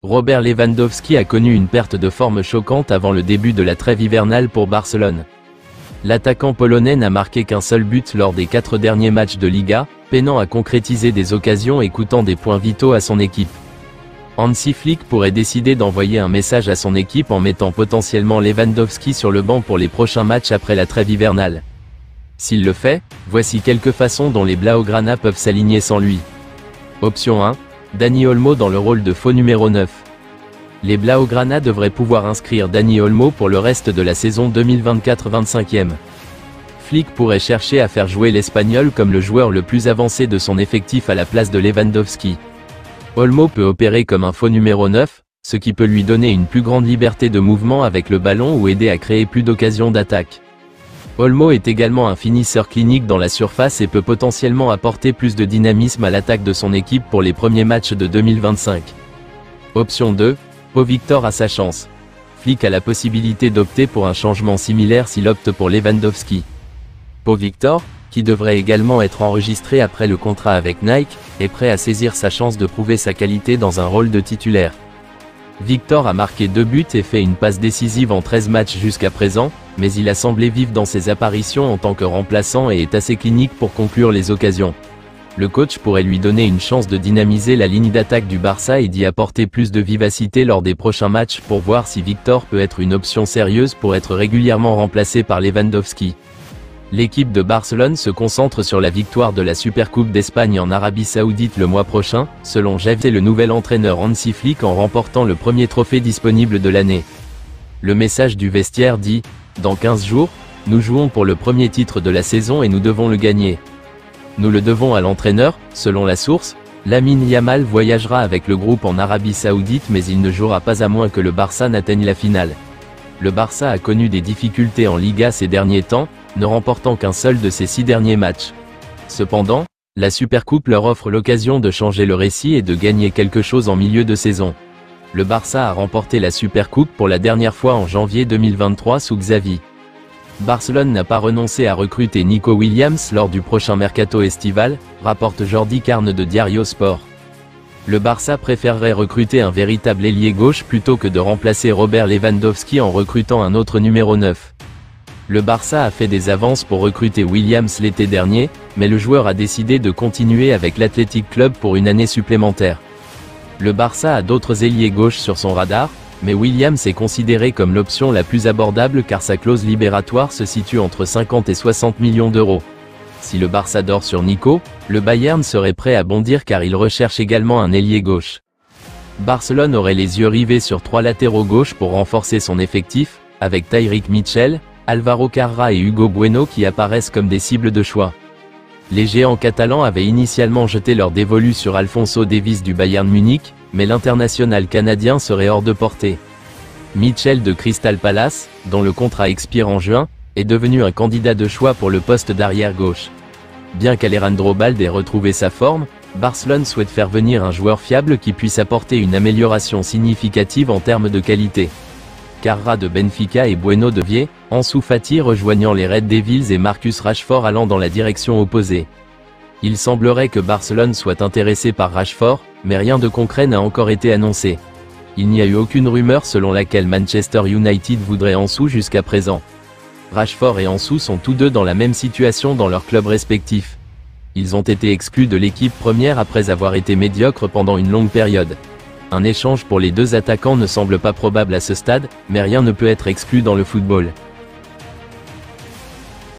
Robert Lewandowski a connu une perte de forme choquante avant le début de la trêve hivernale pour Barcelone. L'attaquant polonais n'a marqué qu'un seul but lors des 4 derniers matchs de Liga, peinant à concrétiser des occasions et coûtant des points vitaux à son équipe. Hansi Flick pourrait décider d'envoyer un message à son équipe en mettant potentiellement Lewandowski sur le banc pour les prochains matchs après la trêve hivernale. S'il le fait, voici quelques façons dont les Blaugrana peuvent s'aligner sans lui. Option 1. Dani Olmo dans le rôle de faux numéro 9. Les Blaugrana devraient pouvoir inscrire Dani Olmo pour le reste de la saison 2024-25e. Flick pourrait chercher à faire jouer l'Espagnol comme le joueur le plus avancé de son effectif à la place de Lewandowski. Olmo peut opérer comme un faux numéro 9, ce qui peut lui donner une plus grande liberté de mouvement avec le ballon ou aider à créer plus d'occasions d'attaque. Olmo est également un finisseur clinique dans la surface et peut potentiellement apporter plus de dynamisme à l'attaque de son équipe pour les premiers matchs de 2025. Option 2. Pau Victor a sa chance. Flick a la possibilité d'opter pour un changement similaire s'il opte pour Lewandowski. Pau Victor, qui devrait également être enregistré après le contrat avec Nike, est prêt à saisir sa chance de prouver sa qualité dans un rôle de titulaire. Victor a marqué 2 buts et fait une passe décisive en 13 matchs jusqu'à présent, mais il a semblé vif dans ses apparitions en tant que remplaçant et est assez clinique pour conclure les occasions. Le coach pourrait lui donner une chance de dynamiser la ligne d'attaque du Barça et d'y apporter plus de vivacité lors des prochains matchs pour voir si Victor peut être une option sérieuse pour être régulièrement remplacé par Lewandowski. L'équipe de Barcelone se concentre sur la victoire de la Supercoupe d'Espagne en Arabie Saoudite le mois prochain, selon Javier le nouvel entraîneur Hansi Flick en remportant le premier trophée disponible de l'année. Le message du vestiaire dit « Dans 15 jours, nous jouons pour le premier titre de la saison et nous devons le gagner. Nous le devons à l'entraîneur », selon la source. Lamine Yamal voyagera avec le groupe en Arabie Saoudite mais il ne jouera pas à moins que le Barça n'atteigne la finale. Le Barça a connu des difficultés en Liga ces derniers temps, ne remportant qu'un seul de ses 6 derniers matchs. Cependant, la Supercoupe leur offre l'occasion de changer le récit et de gagner quelque chose en milieu de saison. Le Barça a remporté la Supercoupe pour la dernière fois en janvier 2023 sous Xavi. Barcelone n'a pas renoncé à recruter Nico Williams lors du prochain mercato estival, rapporte Jordi Carne de Diario Sport. Le Barça préférerait recruter un véritable ailier gauche plutôt que de remplacer Robert Lewandowski en recrutant un autre numéro 9. Le Barça a fait des avances pour recruter Williams l'été dernier, mais le joueur a décidé de continuer avec l'Athletic Club pour une année supplémentaire. Le Barça a d'autres ailiers gauches sur son radar, mais Williams est considéré comme l'option la plus abordable car sa clause libératoire se situe entre 50 et 60 millions d'euros. Si le Barça dort sur Nico, le Bayern serait prêt à bondir car il recherche également un ailier gauche. Barcelone aurait les yeux rivés sur 3 latéraux gauches pour renforcer son effectif, avec Tyrick Mitchell, Alvaro Carra et Hugo Bueno qui apparaissent comme des cibles de choix. Les géants catalans avaient initialement jeté leur dévolu sur Alphonso Davies du Bayern Munich, mais l'international canadien serait hors de portée. Mitchell de Crystal Palace, dont le contrat expire en juin, est devenu un candidat de choix pour le poste d'arrière gauche. Bien qu'Alejandro Balde ait retrouvé sa forme, Barcelone souhaite faire venir un joueur fiable qui puisse apporter une amélioration significative en termes de qualité. Carra de Benfica et Bueno de Vie, Ansu Fati rejoignant les Red Devils et Marcus Rashford allant dans la direction opposée. Il semblerait que Barcelone soit intéressé par Rashford, mais rien de concret n'a encore été annoncé. Il n'y a eu aucune rumeur selon laquelle Manchester United voudrait Ansu jusqu'à présent. Rashford et Ansu sont tous deux dans la même situation dans leurs clubs respectifs. Ils ont été exclus de l'équipe première après avoir été médiocres pendant une longue période. Un échange pour les deux attaquants ne semble pas probable à ce stade, mais rien ne peut être exclu dans le football.